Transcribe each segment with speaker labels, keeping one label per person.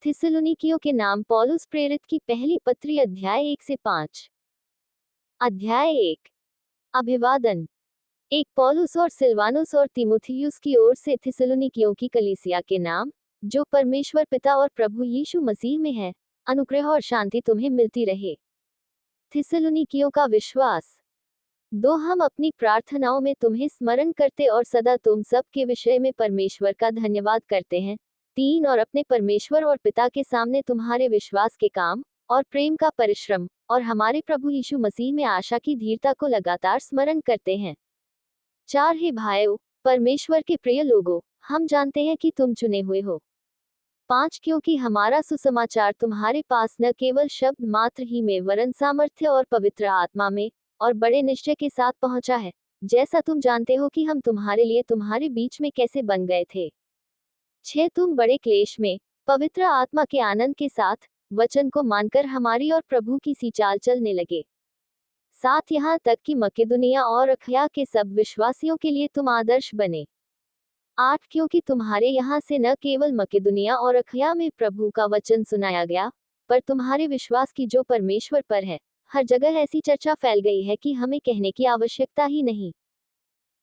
Speaker 1: थिस्सलुनीकियों के नाम पौलुस प्रेरित की पहली पत्री अध्याय 1 से 5। अध्याय 1। अभिवादन। एक पौलुस और सिलवानुस और तीमुथियुस की ओर से थिस्सलुनीकियों की कलीसिया के नाम, जो परमेश्वर पिता और प्रभु यीशु मसीह में है, अनुग्रह और शांति तुम्हें मिलती रहे। थिस्सलुनीकियों का विश्वास। दो हम अपनी प्रार्थनाओं में तुम्हें स्मरण करते और सदा तुम सब के विषय में परमेश्वर का धन्यवाद करते हैं। 3 और अपने परमेश्वर और पिता के सामने तुम्हारे विश्वास के काम और प्रेम का परिश्रम और हमारे प्रभु यीशु मसीह में आशा की धीरता को लगातार स्मरण करते हैं। 4 हे भाइयों, परमेश्वर के प्रिय लोगों, हम जानते हैं कि तुम चुने हुए हो। 5 क्योंकि हमारा सुसमाचार तुम्हारे पास न केवल शब्द मात्र ही में वरन सामर्थ्य और पवित्र आत्मा में और बड़े निश्चय के साथ पहुंचा है, जैसा तुम जानते हो कि हम तुम्हारे लिए तुम्हारे बीच में कैसे बन गए थे। 6 तुम बड़े क्लेश में पवित्र आत्मा के आनंद के साथ वचन को मानकर हमारी और प्रभु की सी चाल चलने लगे। 7 यहाँ तक कि मकेदुनिया और अखया के सब विश्वासियों के लिए तुम आदर्श बने। 8 क्योंकि तुम्हारे यहाँ से न केवल मकेदुनिया और अखया में प्रभु का वचन सुनाया गया, पर तुम्हारे विश्वास की जो परमेश्वर पर है, हर जगह ऐसी चर्चा फैल गई है कि हमें कहने की आवश्यकता ही नहीं।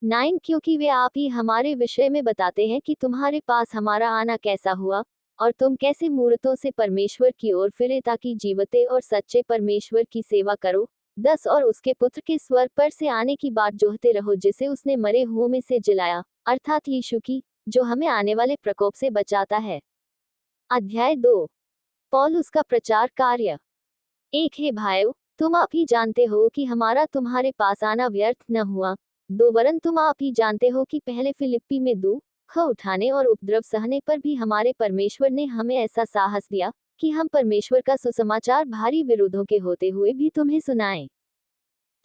Speaker 1: 9 क्योंकि वे आप ही हमारे विषय में बताते हैं कि तुम्हारे पास हमारा आना कैसा हुआ और तुम कैसे मूर्तों से परमेश्वर की ओर फिरे ताकि जीवते और सच्चे परमेश्वर की सेवा करो। 10 और उसके पुत्र के स्वर पर से आने की बात जोहते रहो जिसे उसने मरे हुओं में से जिलाया, अर्थात यीशु की, जो हमें आने वाले प्रकोप से बचाता है। अध्याय 2। पौलुस का प्रचार कार्य। 1 हे भाइयों, तुम आप ही जानते हो कि हमारा तुम्हारे पास आना व्यर्थ न हुआ। 2 वरन तुम आप ही जानते हो कि पहले फिलिप्पी में दुख उठाने और उपद्रव सहने पर भी हमारे परमेश्वर ने हमें ऐसा साहस दिया कि हम परमेश्वर का सुसमाचार भारी विरोधों के होते हुए भी तुम्हें सुनाएं।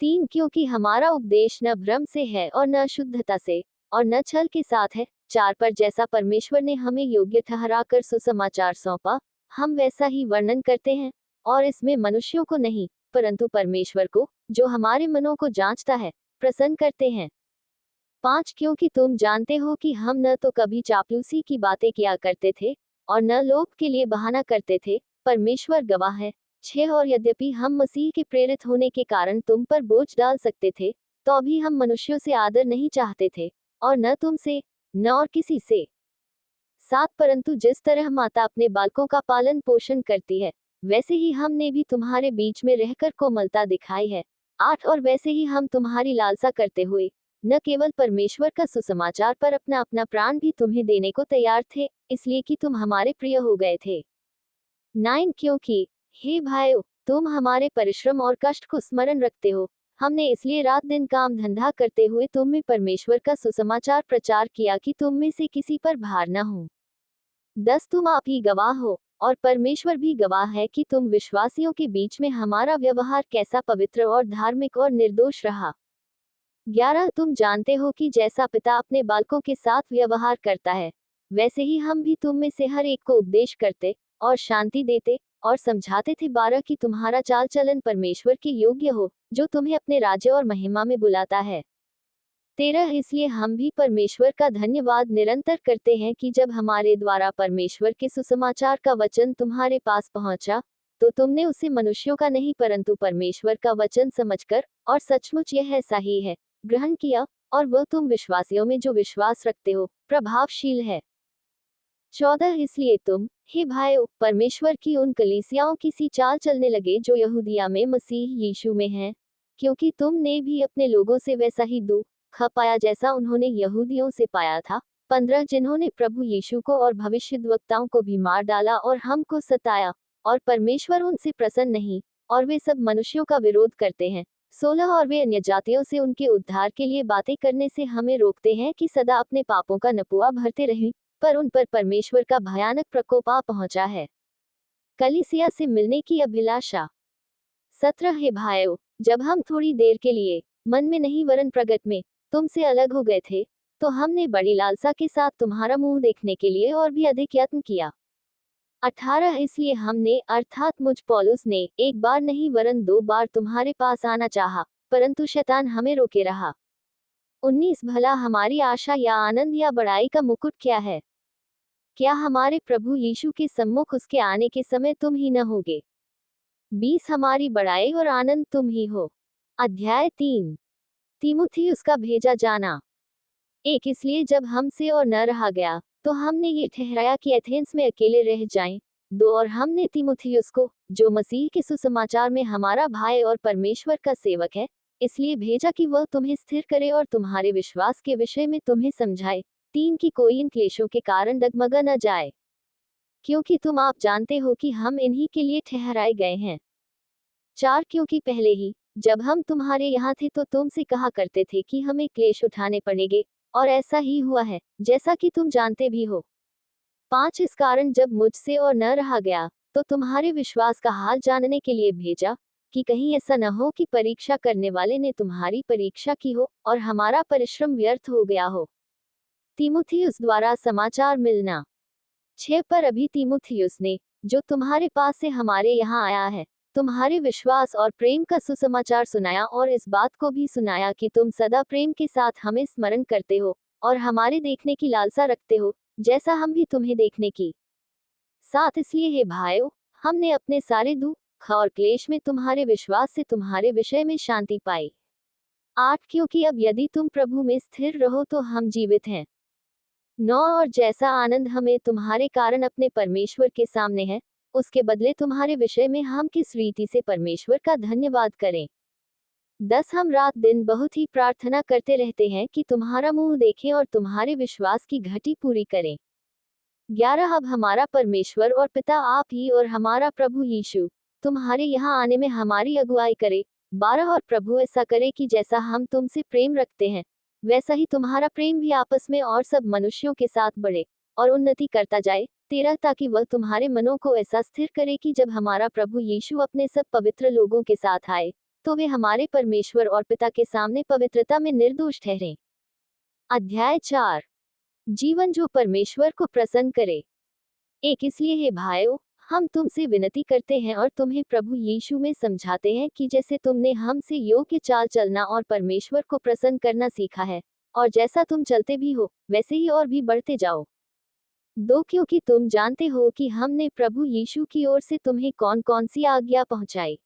Speaker 1: 3 क्योंकि हमारा उपदेश न भ्रम से है और न शुद्धता से और न छल के साथ है। 4 पर जैसा परमेश्वर ने हमें योग्य ठहराकर सुसमाचार सौंपा, हम वैसा ही वर्णन करते हैं, और इसमें मनुष्यों को नहीं, परंतु परमेश्वर को, जो हमारे मनों को जांचता है, प्रसन्न करते हैं। 5 क्योंकि तुम जानते हो कि हम न तो कभी चापलूसी की बातें किया करते थे और न लोभ के लिए बहाना करते थे, परमेश्वर गवाह है। 6 और यद्यपि हम मसीह के प्रेरित होने के कारण तुम पर बोझ डाल सकते थे, तो भी हम मनुष्यों से आदर नहीं चाहते थे, और न तुमसे, न और किसी से। 7 परंतु जिस तरह माता अपने बालकों का पालन पोषण करती है, वैसे ही हमने भी तुम्हारे बीच में रहकर कोमलता दिखाई है। 8 और वैसे ही हम तुम्हारी लालसा करते हुए न केवल परमेश्वर का सुसमाचार पर अपना अपना प्राण भी तुम्हें देने को तैयार थे, इसलिए कि तुम हमारे प्रिय हो गए थे। 9 क्योंकि हे भाइयों, तुम हमारे परिश्रम और कष्ट को स्मरण रखते हो, हमने इसलिए रात दिन काम धंधा करते हुए तुम में परमेश्वर का सुसमाचार प्रचार किया कि तुम में से किसी पर भार न हो। 10 तुम आप ही गवाह हो और परमेश्वर भी गवाह है कि तुम विश्वासियों के बीच में हमारा व्यवहार कैसा पवित्र और धार्मिक और निर्दोष रहा। 11 तुम जानते हो कि जैसा पिता अपने बालकों के साथ व्यवहार करता है, वैसे ही हम भी तुम में से हर एक को उपदेश करते और शांति देते और समझाते थे। 12 कि तुम्हारा चाल चलन परमेश्वर के योग्य हो, जो तुम्हें अपने राज्य और महिमा में बुलाता है। 13 इसलिए हम भी परमेश्वर का धन्यवाद निरंतर करते हैं कि जब हमारे द्वारा परमेश्वर के सुसमाचार का वचन तुम्हारे पास पहुंचा, तो तुमने उसे मनुष्यों का नहीं परंतु परमेश्वर का वचन समझकर, और सचमुच यह ऐसा ही है, ग्रहण किया, और वह तुम विश्वासियों में जो विश्वास रखते हो, प्रभावशील है। 14 इसलिए तुम, हे भाइयों, परमेश्वर की उन कलीसियाओं की सी चाल चलने लगे जो यहूदिया में मसीह यीशु में हैं, क्योंकि तुमने भी अपने लोगों से वैसा ही दुख पाया जैसा उन्होंने यहूदियों से पाया था। 15 जिन्होंने प्रभु यीशु को और भविष्यद्वक्ताओं को भी मार डाला और हमको सताया, और परमेश्वर उनसे प्रसन्न नहीं, और वे सब मनुष्यों का विरोध करते हैं। 16 और वे अन्य जातियों से उनके उद्धार के लिए बातें करने से हमें रोकते हैं कि सदा अपने पापों का नपुआ भरते रहें, पर उन पर परमेश्वर का भयानक प्रकोप आ पहुंचा है। कलीसिया से मिलने की अभिलाषा। 17 हे भाइयों, जब हम थोड़ी देर के लिए, मन में नहीं वरन प्रगट में, तुमसे अलग हो गए थे, तो हमने बड़ी लालसा के साथ तुम्हारा मुंह देखने के लिए और भी अधिक यत्न किया। 18 इसलिए हमने, अर्थात मुझ पौलुस ने, एक बार नहीं वरन 2 बार तुम्हारे पास आना चाहा, परंतु शैतान हमें रोके रहा। 19 भला हमारी आशा या आनंद या बड़ाई का मुकुट क्या है? क्या हमारे प्रभु यीशु के सम्मुख उसके आने के समय तुम ही न होगे? 20 हमारी बड़ाई और आनंद तुम ही हो। अध्याय 3। तीमुथियुस का भेजा जाना। 1 इसलिए जब हमसे और न रहा गया, तो हमने ये ठहराया कि एथेंस में अकेले रह जाएं। 2 और हमने तीमुथियुस को, जो मसीह के सुसमाचार में हमारा भाई और परमेश्वर का सेवक है, इसलिए भेजा कि वह तुम्हें स्थिर करे और तुम्हारे विश्वास के विषय में तुम्हें समझाए। 3 की कोई इन क्लेशों के कारण डगमगा न जाए, क्योंकि तुम आप जानते हो कि हम इन्हीं के लिए ठहराए गए हैं। 4 क्योंकि पहले ही जब हम तुम्हारे यहाँ थे तो तुमसे कहा करते थे कि हमें क्लेश उठाने पड़ेंगे, और ऐसा ही हुआ है, जैसा कि तुम जानते भी हो। 5 इस कारण जब मुझसे और न रहा गया, तो तुम्हारे विश्वास का हाल जानने के लिए भेजा, कि कहीं ऐसा न हो कि परीक्षा करने वाले ने तुम्हारी परीक्षा की हो और हमारा परिश्रम व्यर्थ हो गया हो। तीमुथियुस द्वारा समाचार मिलना। 6 पर अभी तीमुथियुस ने, जो तुम्हारे पास से हमारे यहाँ आया है, तुम्हारे विश्वास और प्रेम का सुसमाचार सुनाया और इस बात को भी सुनाया कि तुम सदा प्रेम के साथ हमें स्मरण करते हो और हमारे देखने की लालसा रखते हो, जैसा हम भी तुम्हें देखने की। 7 इसलिए हे भाइयों, हमने अपने सारे दुख और क्लेश में तुम्हारे विश्वास से तुम्हारे विषय में शांति पाई। 8 क्योंकि अब यदि तुम प्रभु में स्थिर रहो तो हम जीवित हैं। 9 और जैसा आनंद हमें तुम्हारे कारण अपने परमेश्वर के सामने है, उसके बदले तुम्हारे विषय में हम किस रीति से परमेश्वर का धन्यवाद करें। 10 हम रात दिन बहुत ही प्रार्थना करते रहते हैं कि तुम्हारा मुंह देखें और तुम्हारे विश्वास की घटी पूरी करें। 11 अब हमारा परमेश्वर और पिता आप ही और हमारा प्रभु यीशु तुम्हारे यहाँ आने में हमारी अगुवाई करे। 12 और प्रभु ऐसा करे कि जैसा हम तुमसे प्रेम रखते हैं, वैसा ही तुम्हारा प्रेम भी आपस में और सब मनुष्यों के साथ बढ़े और उन्नति करता जाए। 13 ताकि वह तुम्हारे मनों को ऐसा स्थिर करे कि जब हमारा प्रभु यीशु अपने सब पवित्र लोगों के साथ आए, तो वे हमारे परमेश्वर और पिता के सामने पवित्रता में निर्दोष ठहरें। अध्याय 4। जीवन जो परमेश्वर को प्रसन्न करे। 1 इसलिए हे भाइयों, हम तुमसे विनती करते हैं और तुम्हें प्रभु यीशु में समझाते हैं कि जैसे तुमने हमसे योग्य चाल चलना और परमेश्वर को प्रसन्न करना सीखा है, और जैसा तुम चलते भी हो, वैसे ही और भी बढ़ते जाओ। 2 क्योंकि तुम जानते हो कि हमने प्रभु यीशु की ओर से तुम्हें कौन कौन सी आज्ञा पहुंचाई।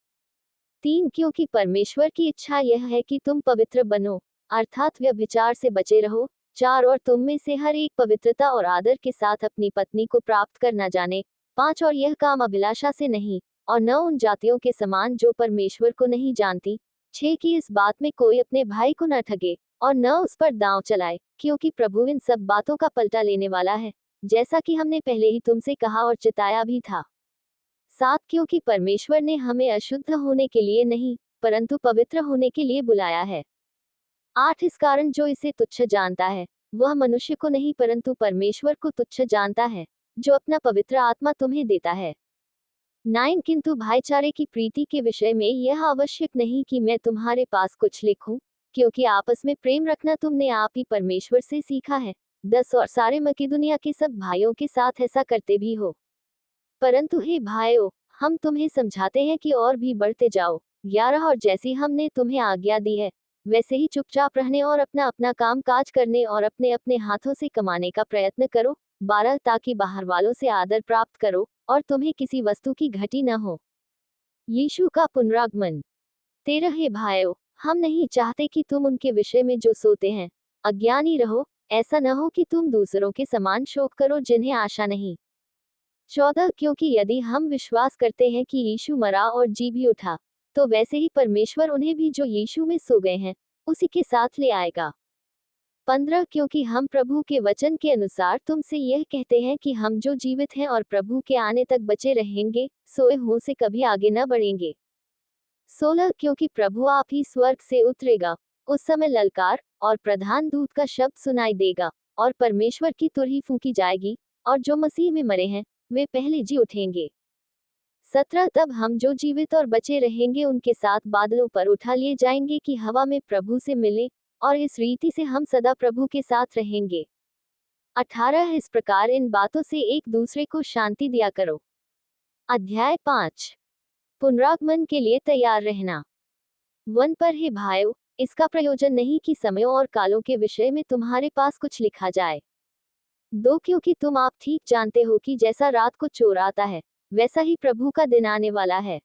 Speaker 1: 3 क्योंकि परमेश्वर की इच्छा यह है कि तुम पवित्र बनो, अर्थात व्यभिचार से बचे रहो। 4 और तुम में से हर एक पवित्रता और आदर के साथ अपनी पत्नी को प्राप्त करना जाने। 5 और यह काम अभिलाषा से नहीं, और न उन जातियों के समान जो परमेश्वर को नहीं जानती। 6 की इस बात में कोई अपने भाई को न ठगे और न उस पर दांव चलाए, क्योंकि प्रभु इन सब बातों का पलटा लेने वाला है, जैसा कि हमने पहले ही तुमसे कहा और चिताया भी था। 7 क्योंकि परमेश्वर ने हमें अशुद्ध होने के लिए नहीं, परंतु पवित्र होने के लिए बुलाया है। 8 इस कारण जो इसे तुच्छ जानता है, वह मनुष्य को नहीं परंतु परमेश्वर को तुच्छ जानता है, जो अपना पवित्र आत्मा तुम्हें देता है। 9 किंतु भाईचारे की प्रीति के विषय में यह आवश्यक नहीं कि मैं तुम्हारे पास कुछ लिखूं, क्योंकि आपस में प्रेम रखना तुमने आप ही परमेश्वर से सीखा है। 10 और सारे मकिदुनिया के सब भाइयों के साथ ऐसा करते भी हो। परंतु हे भाइयों, हम तुम्हें समझाते हैं कि और भी बढ़ते जाओ। 11 और जैसी हमने तुम्हें आज्ञा दी है, वैसे ही चुपचाप रहने और अपना अपना काम काज करने और अपने अपने हाथों से कमाने का प्रयत्न करो। 12 ताकि बाहर वालों से आदर प्राप्त करो और तुम्हें किसी वस्तु की घटी न हो। यीशु का पुनरागमन। 13 हे भाइयों, हम नहीं चाहते कि तुम उनके विषय में जो सोते हैं अज्ञानी रहो, ऐसा न हो कि तुम दूसरों के समान शोक करो जिन्हें आशा नहीं। 14 क्योंकि यदि हम विश्वास करते हैं कि यीशु मरा और जी भी उठा, तो वैसे ही परमेश्वर उन्हें भी जो यीशु में सो गए हैं, उसी के साथ ले आएगा। 15 क्योंकि हम प्रभु के वचन के अनुसार तुमसे यह कहते हैं कि हम जो जीवित हैं और प्रभु के आने तक बचे रहेंगे, सोए हुओं से कभी आगे न बढ़ेंगे। 16 क्योंकि प्रभु आप ही स्वर्ग से उतरेगा, उस समय ललकार और प्रधान दूत का शब्द सुनाई देगा, और परमेश्वर की तुरही फूंकी जाएगी, और जो मसीह में मरे हैं, वे पहले जी उठेंगे। 17 तब हम जो जीवित और बचे रहेंगे उनके साथ बादलों पर उठा लिए जाएंगे कि हवा में प्रभु से मिले, और इस रीति से हम सदा प्रभु के साथ रहेंगे। 18 इस प्रकार इन बातों से एक दूसरे को शांति दिया करो। अध्याय 5। पुनरागमन के लिए तैयार रहना। 1 पर हे भाइयों, इसका प्रयोजन नहीं कि समयों और कालों के विषय में तुम्हारे पास कुछ लिखा जाए, 2 क्योंकि तुम आप ठीक जानते हो कि जैसा रात को चोर आता है, वैसा ही प्रभु का दिन आने वाला है।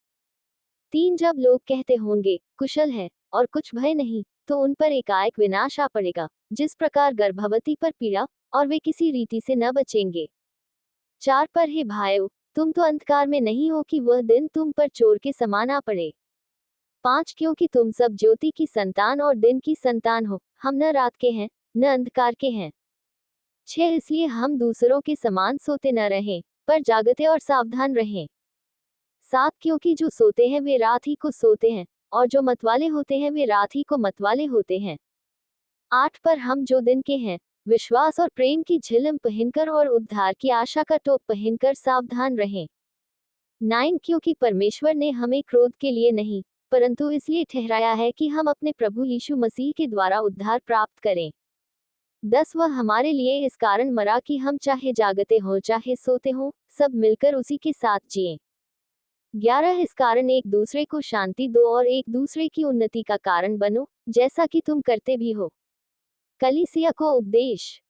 Speaker 1: 3 जब लोग कहते होंगे, कुशल है, और कुछ भय नहीं, तो उन पर एकाएक विनाश आ पड़ेगा, जिस प्रकार गर्भवती पर पीड़ा, और वे किसी रीति से न बचेंगे। 4 पर हे भाइयों, तुम तो अंधकार में नहीं हो कि वह दिन तुम पर चोर के समान आ पड़े। 5 क्योंकि तुम सब ज्योति की संतान और दिन की संतान हो, हम न रात के हैं, न अंधकार के हैं। 6 इसलिए हम दूसरों के समान सोते न रहें, पर जागते और सावधान रहें। 7 क्योंकि जो सोते हैं वे रात ही को सोते हैं, और जो मतवाले होते हैं वे रात ही को मतवाले होते हैं। 8 पर हम जो दिन के हैं, विश्वास और प्रेम की झिलम पहनकर और उद्धार की आशा का टोप पहनकर सावधान रहें। 9 क्योंकि परमेश्वर ने हमें क्रोध के लिए नहीं, परंतु इसलिए ठहराया है कि हम अपने प्रभु यीशु मसीह के द्वारा उद्धार प्राप्त करें। 10 वह हमारे लिए इस कारण मरा कि हम चाहे जागते हों चाहे सोते हों, सब मिलकर उसी के साथ जिएं। 11 इस कारण एक दूसरे को शांति दो और एक दूसरे की उन्नति का कारण बनो, जैसा कि तुम करते भी हो। कलीसिया को उपदेश।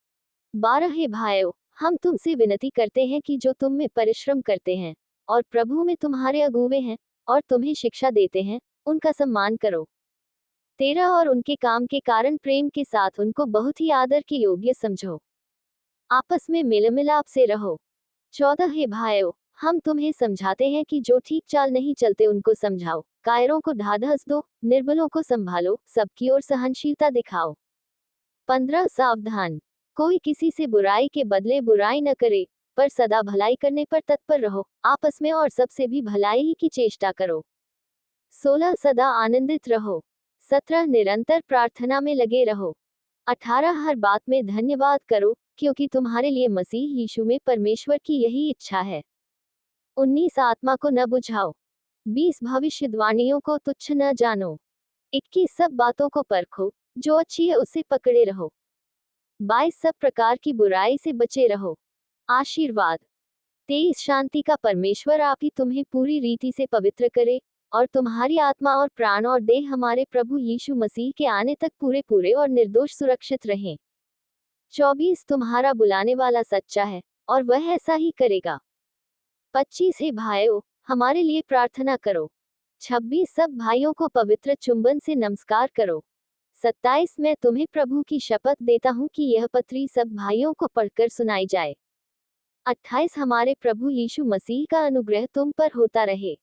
Speaker 1: 12 हे भाइयों, हम तुमसे विनती करते हैं कि जो तुम में परिश्रम करते हैं, और प्रभु में तुम्हारे अगुवे हैं, और तुम्हें शिक्षा देते हैं, उनका सम्मान करो। 13 और उनके काम के कारण प्रेम के साथ उनको बहुत ही आदर के योग्य समझो। आपस में मेल मिलाप से रहो। 14 हे भाइयों, हम तुम्हें समझाते हैं कि जो ठीक चाल नहीं चलते उनको समझाओ, कायरों को ढाढ़स दो, निर्बलों को संभालो, सबकी ओर सहनशीलता दिखाओ। 15 सावधान, कोई किसी से बुराई के बदले बुराई न करे, पर सदा भलाई करने पर तत्पर रहो, आपस में और सबसे भी भलाई ही की चेष्टा करो। 16 सदा आनंदित रहो। 17 निरंतर प्रार्थना में लगे रहो। 18 हर बात में धन्यवाद करो, क्योंकि तुम्हारे लिए मसीह यीशु में परमेश्वर की यही इच्छा है। 19 आत्मा को न बुझाओ। 20 भविष्यवाणियों को तुच्छ न जानो। 21 सब बातों को परखो, जो अच्छी है उससे पकड़े रहो। 22 सब प्रकार की बुराई से बचे रहो। आशीर्वाद। 23 शांति का परमेश्वर आप ही तुम्हें पूरी रीति से पवित्र करे, और तुम्हारी आत्मा और प्राण और देह हमारे प्रभु यीशु मसीह के आने तक पूरे पूरे और निर्दोष सुरक्षित रहें। 24 तुम्हारा बुलाने वाला सच्चा है, और वह ऐसा ही करेगा। 25 हे भाइयों, हमारे लिए प्रार्थना करो। 26 सब भाइयों को पवित्र चुंबन से नमस्कार करो। 27 मैं तुम्हें प्रभु की शपथ देता हूँ कि यह पत्री सब भाइयों को पढ़कर सुनाई जाए। 28 हमारे प्रभु यीशु मसीह का अनुग्रह तुम पर होता रहे।